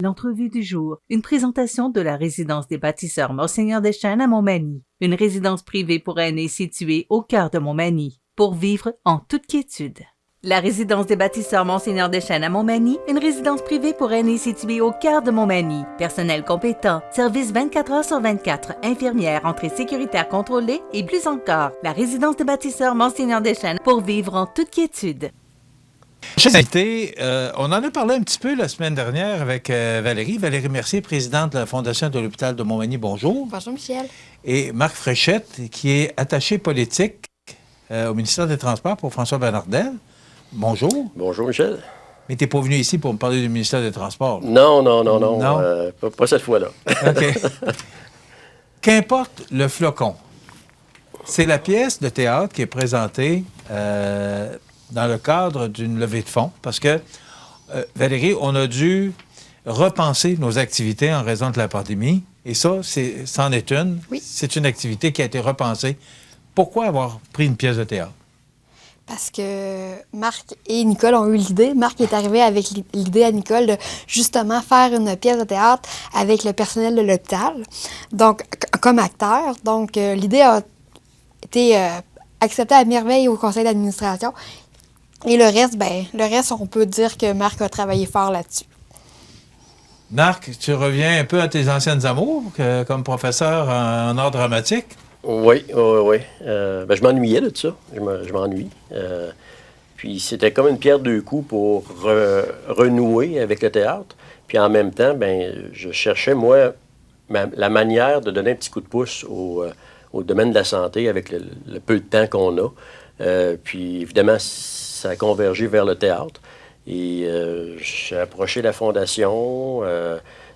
L'entrevue du jour, une présentation de la résidence des bâtisseurs Monseigneur Deschênes à Montmagny, une résidence privée pour aînés située au cœur de Montmagny, pour vivre en toute quiétude. La résidence des bâtisseurs Monseigneur Deschênes à Montmagny, une résidence privée pour aînés située au cœur de Montmagny. Personnel compétent, service 24 heures sur 24, infirmière, entrée sécuritaire contrôlée et plus encore. La résidence des bâtisseurs Monseigneur Deschênes pour vivre en toute quiétude. Chers invités, on en a parlé un petit peu la semaine dernière avec Valérie. Valérie Mercier, présidente de la Fondation de l'hôpital de Montmagny. Bonjour. Bonjour, Michel. Et Marc Fréchette, qui est attaché politique au ministère des Transports pour François Bernardel. Bonjour. Bonjour, Michel. Mais tu n'es pas venu ici pour me parler du ministère des Transports. Non. Pas cette fois-là. OK. Qu'importe le flocon. C'est la pièce de théâtre qui est présentée dans le cadre d'une levée de fonds, parce que, Valérie, on a dû repenser nos activités en raison de la pandémie, et ça, c'en est une. Oui. C'est une activité qui a été repensée. Pourquoi avoir pris une pièce de théâtre? Parce que Marc et Nicole ont eu l'idée. Marc est arrivé avec l'idée à Nicole de justement faire une pièce de théâtre avec le personnel de l'hôpital, donc comme acteur. Donc, l'idée a été acceptée à merveille au conseil d'administration. Et le reste, on peut dire que Marc a travaillé fort là-dessus. Marc, tu reviens un peu à tes anciennes amours comme professeur en art dramatique? Oui. Je m'ennuyais de ça. Je m'ennuie. Puis c'était comme une pierre deux coups pour renouer avec le théâtre. Puis en même temps, je cherchais, moi, la manière de donner un petit coup de pouce au domaine de la santé avec le peu de temps qu'on a. Puis évidemment, ça a convergé vers le théâtre. Et j'ai approché la fondation.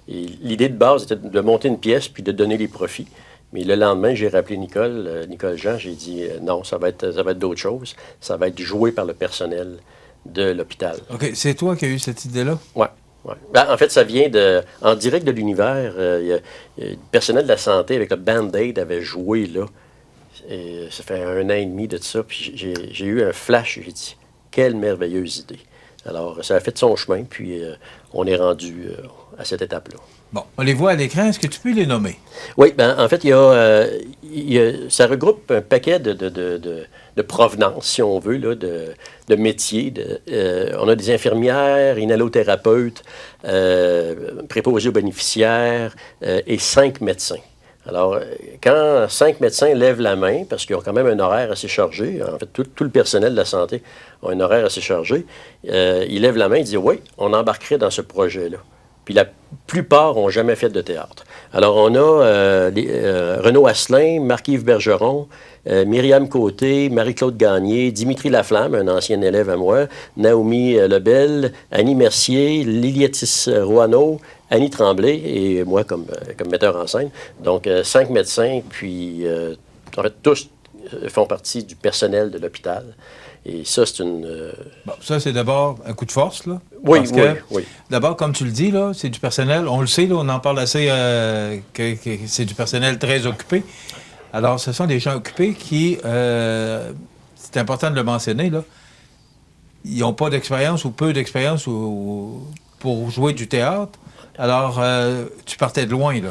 Et l'idée de base était de monter une pièce puis de donner les profits. Mais le lendemain, j'ai rappelé Nicole Jean, j'ai dit non, ça va être d'autres choses. Ça va être joué par le personnel de l'hôpital. OK. C'est toi qui as eu cette idée-là? Oui. En fait, ça vient en direct de l'univers. Le personnel de la santé avec le Band-Aid avait joué là. Et ça fait 1 an et demi de ça. Puis j'ai eu un flash. J'ai dit, quelle merveilleuse idée. Alors, ça a fait son chemin. Puis on est rendu à cette étape-là. Bon, on les voit à l'écran. Est-ce que tu peux les nommer? Oui, en fait, ça regroupe un paquet de provenances, si on veut, là, de métiers. On a des infirmières, inhalothérapeutes, préposés aux bénéficiaires et 5 médecins. Alors, quand 5 médecins lèvent la main, parce qu'ils ont quand même un horaire assez chargé, en fait, tout le personnel de la santé a un horaire assez chargé, ils lèvent la main et disent « Oui, on embarquerait dans ce projet-là ». Puis la plupart n'ont jamais fait de théâtre. Alors, on a Renaud Asselin, Marc-Yves Bergeron, Myriam Côté, Marie-Claude Gagné, Dimitri Laflamme, un ancien élève à moi, Naomi Lebel, Annie Mercier, Lilietis Rouaneau, Annie Tremblay et moi comme metteur en scène. Donc, 5 médecins, puis en fait, tous font partie du personnel de l'hôpital. Et ça, c'est une... Bon, ça, c'est d'abord un coup de force, là. Oui. D'abord, comme tu le dis, là, c'est du personnel, on le sait, là, on en parle assez, que c'est du personnel très occupé. Alors, ce sont des gens occupés qui, c'est important de le mentionner, là, ils n'ont pas d'expérience ou peu d'expérience pour jouer du théâtre. Alors, tu partais de loin, là.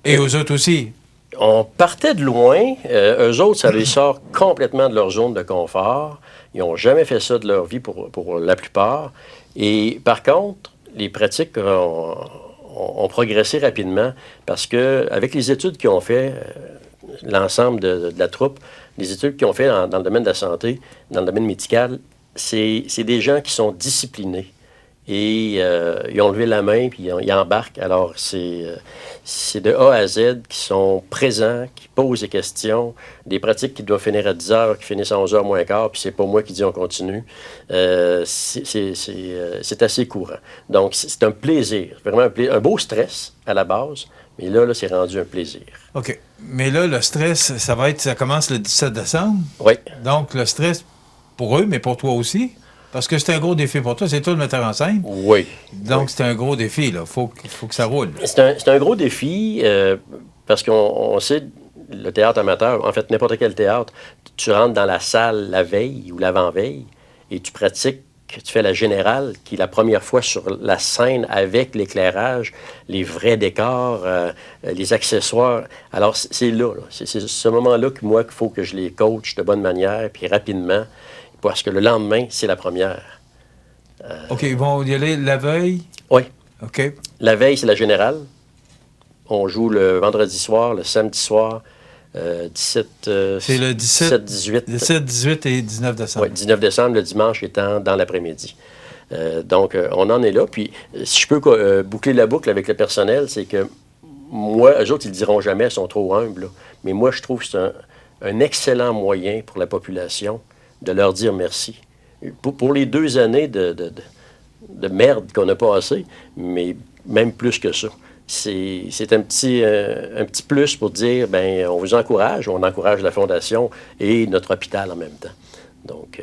Et eux autres aussi. On partait de loin. Eux autres, ça les sort complètement de leur zone de confort. Ils n'ont jamais fait ça de leur vie pour la plupart. Et par contre, les pratiques ont progressé rapidement parce qu'avec les études qu'ils ont fait, l'ensemble de la troupe, les études qu'ils ont fait dans le domaine de la santé, dans le domaine médical, c'est des gens qui sont disciplinés. Et ils ont levé la main, puis ils embarquent. Alors, c'est de A à Z qui sont présents, qui posent des questions, des pratiques qui doivent finir à 10 heures, qui finissent à 11 heures moins quart, puis c'est pas moi qui dis on continue. C'est assez courant. Donc, c'est un plaisir, vraiment un beau stress à la base, mais là, c'est rendu un plaisir. OK. Mais là, le stress, ça commence le 17 décembre. Oui. Donc, le stress pour eux, mais pour toi aussi. Parce que c'est un gros défi pour toi. C'est toi le metteur en scène. Oui. Donc, c'est un gros défi, là. Faut que ça roule. C'est un gros défi parce qu'on sait, le théâtre amateur, en fait, n'importe quel théâtre, tu rentres dans la salle la veille ou l'avant-veille et tu pratiques tu fais la générale, qui est la première fois sur la scène avec l'éclairage, les vrais décors, les accessoires. Alors, c'est là. C'est ce moment-là que moi, qu'il faut que je les coach de bonne manière, puis rapidement, parce que le lendemain, c'est la première. OK, ils vont y aller la veille? Oui. OK. La veille, c'est la générale. On joue le vendredi soir, le samedi soir, C'est le 17, 18. 17, 18 et 19 décembre. Oui, 19 décembre, le dimanche étant dans l'après-midi. Donc, on en est là. Puis, si je peux boucler la boucle avec le personnel, c'est que moi, eux autres, ils ne le diront jamais, ils sont trop humbles. Là. Mais moi, je trouve que c'est un excellent moyen pour la population de leur dire merci. Pour les 2 années de merde qu'on a passées, mais même plus que ça. C'est un petit plus pour dire, ben on vous encourage, on encourage la Fondation et notre hôpital en même temps. Donc,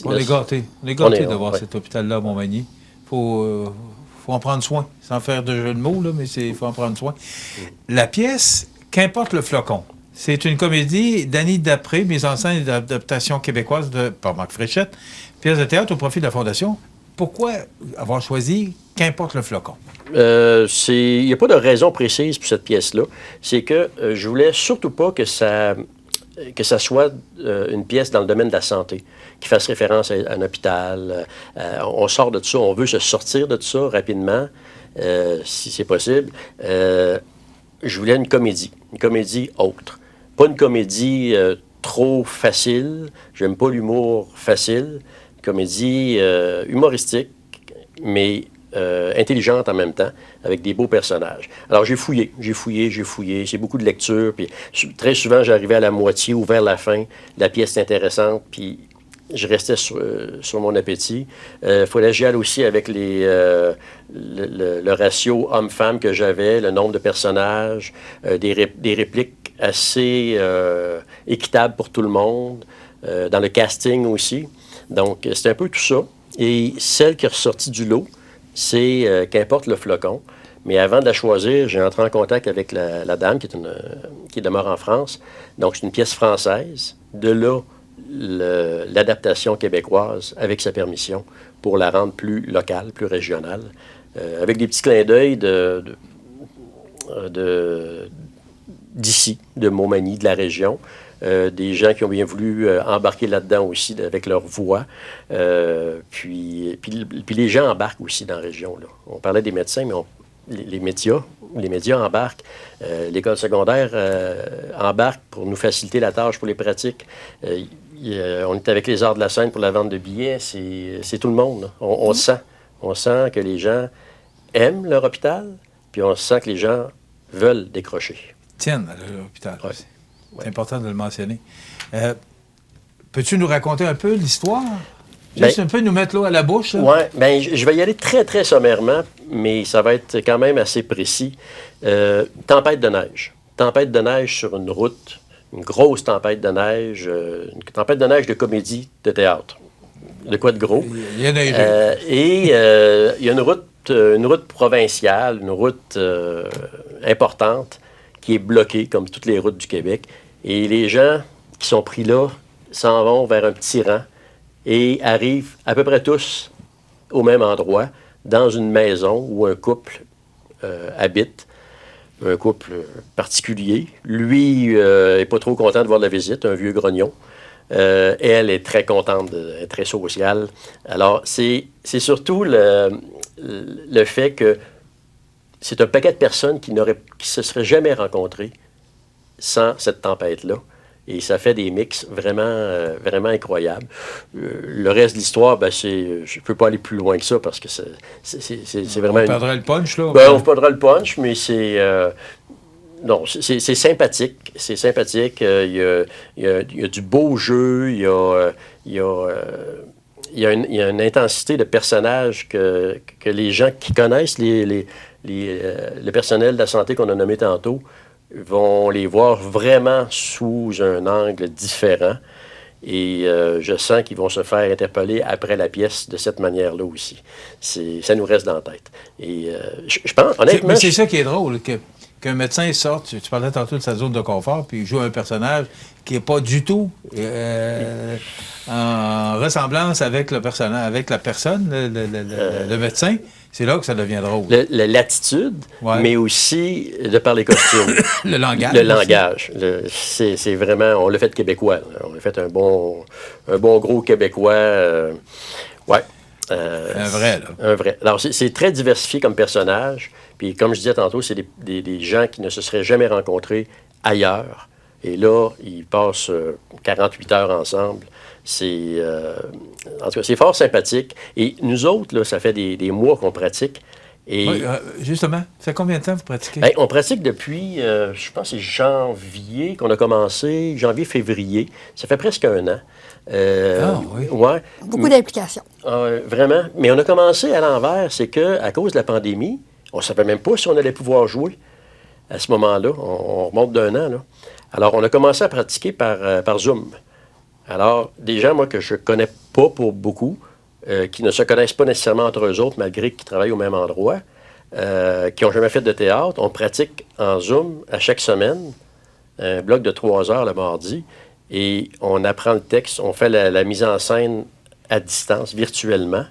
on est gâtés. On est gâtés d'avoir cet hôpital-là à Montmagny. Il faut en prendre soin, sans faire de jeu de mots, là, mais il faut en prendre soin. La pièce, qu'importe le flocon, c'est une comédie d'Annie Dapré, mise en scène et d'adaptation québécoise par Marc Fréchette, pièce de théâtre au profit de la Fondation. Pourquoi avoir choisi qu'importe le flocon? Il n'y a pas de raison précise pour cette pièce-là. C'est que je voulais surtout pas que ça soit une pièce dans le domaine de la santé, qui fasse référence à un hôpital. On sort de ça, on veut se sortir de ça rapidement, si c'est possible. Je voulais une comédie autre. Pas une comédie trop facile. J'aime pas l'humour facile. Comédie humoristique, mais intelligente en même temps, avec des beaux personnages. Alors, j'ai fouillé. C'est beaucoup de lecture, puis très souvent, j'arrivais à la moitié ou vers la fin. La pièce est intéressante, puis je restais sur mon appétit. Il fallait que j'y aille aussi avec le ratio homme-femme que j'avais, le nombre de personnages, des répliques assez équitables pour tout le monde, dans le casting aussi. Donc, c'est un peu tout ça. Et celle qui est ressortie du lot, c'est qu'importe le flocon. Mais avant de la choisir, j'ai entré en contact avec la dame qui demeure en France. Donc, c'est une pièce française. De là, l'adaptation québécoise avec sa permission pour la rendre plus locale, plus régionale, avec des petits clins d'œil d'ici, de Montmagny, de la région. Des gens qui ont bien voulu embarquer là-dedans aussi avec leur voix. Puis les gens embarquent aussi dans la région. Là. On parlait des médecins, mais les médias embarquent. L'école secondaire embarque pour nous faciliter la tâche pour les pratiques. On est avec les arts de la scène pour la vente de billets. C'est tout le monde. Là. On sent. On sent que les gens aiment leur hôpital, puis on sent que les gens veulent décrocher. Tiennent à l'hôpital ouais. aussi. C'est important de le mentionner. Peux-tu nous raconter un peu l'histoire? Juste un peu nous mettre l'eau à la bouche? Oui, bien, je vais y aller très, très sommairement, mais ça va être quand même assez précis. Tempête de neige. Tempête de neige sur une route, une grosse tempête de neige, une tempête de neige de comédie, de théâtre. De quoi de gros? Il y a neigé. Il y a une route provinciale, une route importante, qui est bloquée, comme toutes les routes du Québec. Et les gens qui sont pris là s'en vont vers un petit rang et arrivent à peu près tous au même endroit, dans une maison où un couple habite, un couple particulier. Lui n'est pas trop content de voir la visite, un vieux grognon. Elle est très contente, très sociale. Alors, c'est surtout le fait que c'est un paquet de personnes qui se seraient jamais rencontrées sans cette tempête-là. Et ça fait des mix vraiment incroyables. Le reste de l'histoire, ben je ne peux pas aller plus loin que ça parce que c'est vraiment... On perdrait le punch, là? Ben, on perdrait le punch, mais c'est... non, c'est sympathique. C'est sympathique. Il y a du beau jeu. Il y a une intensité de personnages que les gens qui connaissent le personnel de la santé qu'on a nommé tantôt vont les voir vraiment sous un angle différent. Et je sens qu'ils vont se faire interpeller après la pièce de cette manière-là aussi. Ça nous reste dans la tête. Et je pense, honnêtement... Mais c'est ça qui est drôle, qu'un médecin sorte, tu parlais tantôt de sa zone de confort, puis il joue un personnage qui n'est pas du tout en ressemblance avec le personnage, avec la personne, le médecin, c'est là que ça devient drôle. L'attitude, mais aussi de par les costumes. Le langage. Le langage. C'est vraiment, on l'a fait québécois. Là. On a fait un bon gros québécois. Ouais. Un vrai, là. Un vrai. Alors, c'est très diversifié comme personnage. Puis, comme je disais tantôt, c'est des gens qui ne se seraient jamais rencontrés ailleurs. Et là, ils passent 48 heures ensemble. En tout cas, c'est fort sympathique. Et nous autres, là, ça fait des mois qu'on pratique. Et oui, justement, ça fait combien de temps vous pratiquez? On pratique depuis, je pense, c'est janvier qu'on a commencé, janvier-février. Ça fait presque 1 an. Oui. Ouais. Beaucoup d'implications. Vraiment. Mais on a commencé à l'envers, c'est qu'à cause de la pandémie, on ne savait même pas si on allait pouvoir jouer à ce moment-là. On remonte d'1 an, là. Alors, on a commencé à pratiquer par Zoom. Alors, des gens, moi, que je connais pas pour beaucoup, qui ne se connaissent pas nécessairement entre eux autres, malgré qu'ils travaillent au même endroit, qui n'ont jamais fait de théâtre, on pratique en Zoom à chaque semaine, un bloc de 3 heures le mardi, et on apprend le texte, on fait la mise en scène à distance, virtuellement.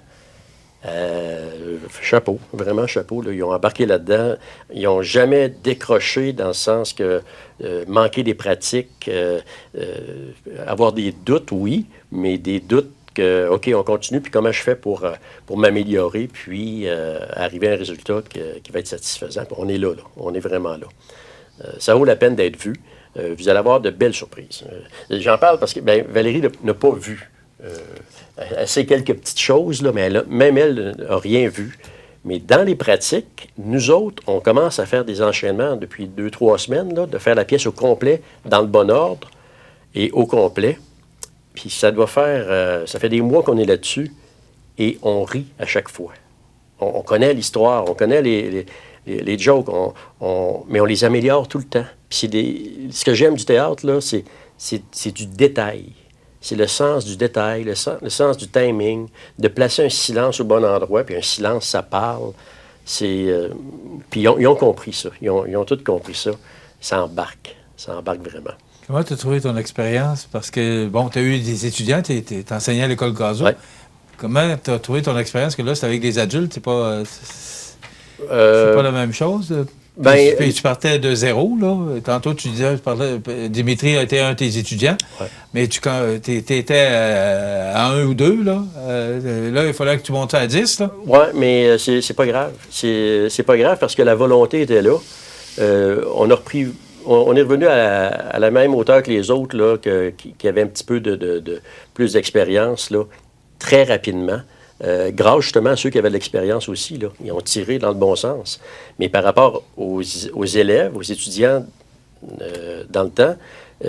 Chapeau, vraiment chapeau. Là. Ils ont embarqué là-dedans. Ils n'ont jamais décroché dans le sens que manquer des pratiques, avoir des doutes, oui, mais des doutes que, OK, on continue, puis comment je fais pour m'améliorer, puis arriver à un résultat qui va être satisfaisant. Puis on est là, on est vraiment là. Ça vaut la peine d'être vu. Vous allez avoir de belles surprises. J'en parle parce que Valérie n'a pas vu. Elle sait quelques petites choses, là, mais même elle n'a rien vu. Mais dans les pratiques, nous autres, on commence à faire des enchaînements depuis 2-3 semaines, là, de faire la pièce au complet, dans le bon ordre et au complet. Puis ça doit faire... ça fait des mois qu'on est là-dessus et on rit à chaque fois. On connaît l'histoire, on connaît les jokes, mais on les améliore tout le temps. Puis ce que j'aime du théâtre, là, c'est du détail. C'est le sens du détail, le sens du timing, de placer un silence au bon endroit, puis un silence, ça parle. Puis ils ont compris ça. Ils ont tous compris ça. Ça embarque vraiment. Comment tu as trouvé ton expérience? Parce que, bon, tu as eu des étudiants, tu enseignais à l'école Gazo. Ouais. Comment tu as trouvé ton expérience? Que là, c'est avec des adultes, c'est pas la même chose? Puis tu partais de zéro, là. Tantôt, tu disais, Dimitri a été un de tes étudiants, mais tu étais à 1 ou 2, là. Là, il fallait que tu montes à 10, là. Oui, mais c'est pas grave. C'est pas grave parce que la volonté était là. On est revenu à la même hauteur que les autres, là, qui avaient un petit peu de plus d'expérience, là, très rapidement. Grâce justement à ceux qui avaient de l'expérience aussi, là. Ils ont tiré dans le bon sens. Mais par rapport aux élèves, aux étudiants dans le temps,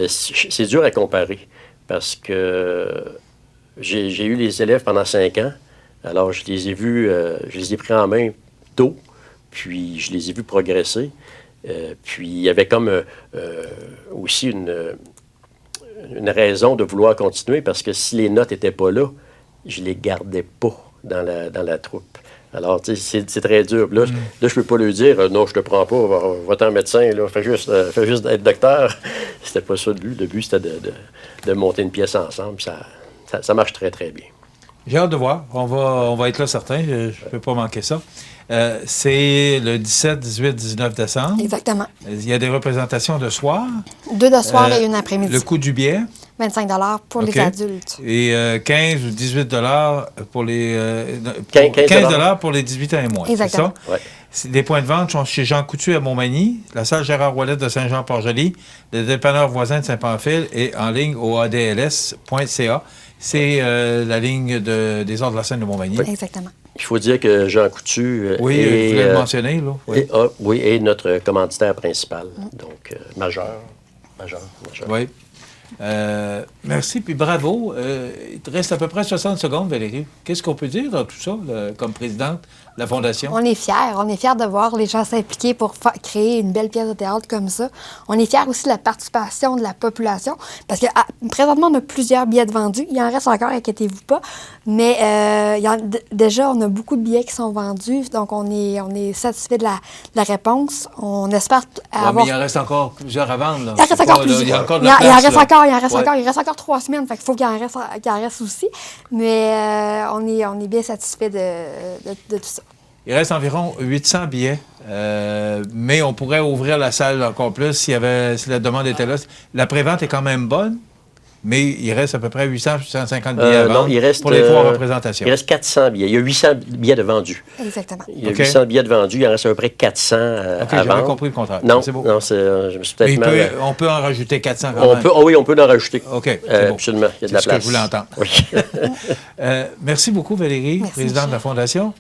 c'est dur à comparer. Parce que j'ai eu les élèves pendant 5 ans. Alors, je les ai vus, je les ai pris en main tôt, puis je les ai vus progresser. Puis il y avait comme aussi une raison de vouloir continuer, parce que si les notes n'étaient pas là, je les gardais pas dans la troupe. Alors, tu sais, c'est très dur. Là, je peux pas lui dire, non, je te prends pas, va-t'en médecin, là, fais juste être docteur. C'était pas ça le but. Le but, c'était de monter une pièce ensemble. Ça marche très, très bien. J'ai hâte de voir. On va être là, certain. Je ne peux pas manquer ça. C'est le 17, 18, 19 décembre. Exactement. Il y a des représentations de soir. 2 de soir et une après-midi. Le coût du billet? 25 $ pour les adultes. Et 15 ou 18 $ pour les... 15 $ pour les 18 ans et moins. Exactement. C'est ça? Ouais. Les points de vente sont chez Jean Coutu à Montmagny, la salle Gérard Ouellette de Saint-Jean-Port-Joli, le dépanneur voisin de Saint-Pamphile et en ligne au adls.ca. C'est la ligne des Arts de la Seine de Montmagny. Exactement. Il faut dire que Jean Coutu je voulais le mentionner, là. est notre commanditaire principal, donc majeur. Oui. Merci, puis bravo. Il te reste à peu près 60 secondes, Valérie. Qu'est-ce qu'on peut dire dans tout ça, comme présidente la Fondation? On est fiers de voir les gens s'impliquer pour créer une belle pièce de théâtre comme ça. On est fiers aussi de la participation de la population, parce que présentement, on a plusieurs billets de vendus. Il en reste encore, inquiétez-vous pas, mais déjà, on a beaucoup de billets qui sont vendus, donc on est satisfait de la réponse. On espère avoir... Mais il en reste encore plusieurs à vendre. Là. Il en reste encore plusieurs. Il y a encore de Il la en place, reste là. encore, il en reste Ouais. encore. Il reste encore 3 semaines, fait qu'il faut qu'il en reste aussi. Mais on est bien satisfait de tout ça. Il reste environ 800 billets, mais on pourrait ouvrir la salle encore plus si la demande était là. La prévente est quand même bonne, mais il reste à peu près 850 billets à vendre Non, il reste, pour les 3 représentations. Il reste 400 billets. Il y a 800 billets de vendus. Exactement. Il y a OK. 800 billets de vendus. Il en reste à peu près 400 OK, à j'avais vendre. compris le contraire. Non, C'est beau. non, je me suis Mais peut-être mal... on peut en rajouter 400 quand On même. peut, oui, on peut en rajouter. OK, c'est beau. Absolument, il y a de la C'est ce que place. je voulais entendre. Oui. Merci beaucoup, Valérie, Merci, présidente de la chef. Fondation.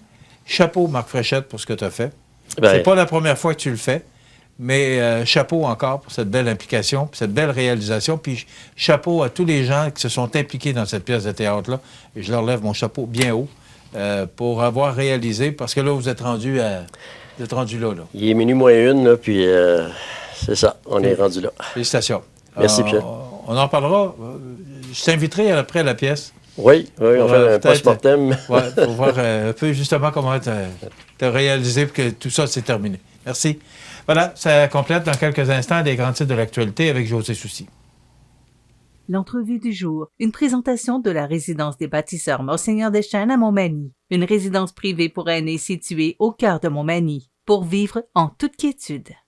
Chapeau, Marc Fréchette, pour ce que tu as fait. Ben, C'est pas la première fois que tu le fais, mais chapeau encore pour cette belle implication, pour cette belle réalisation. Puis chapeau à tous les gens qui se sont impliqués dans cette pièce de théâtre-là. Et je leur lève mon chapeau bien haut pour avoir réalisé, parce que là, vous êtes rendu là. Il est minuit moins une, là, puis c'est ça, on est rendu là. Félicitations. Merci, Pierre. On en parlera. Je t'inviterai après la pièce. Oui, on fait un peut-être, post-mortem. Ouais, pour voir un peu justement comment tu as réalisé pour que tout ça s'est terminé. Merci. Voilà, ça complète dans quelques instants les grands titres de l'actualité avec José Soucy. L'entrevue du jour, une présentation de la résidence des bâtisseurs Monseigneur Deschênes à Montmagny, une résidence privée pour aînés située au cœur de Montmagny, pour vivre en toute quiétude.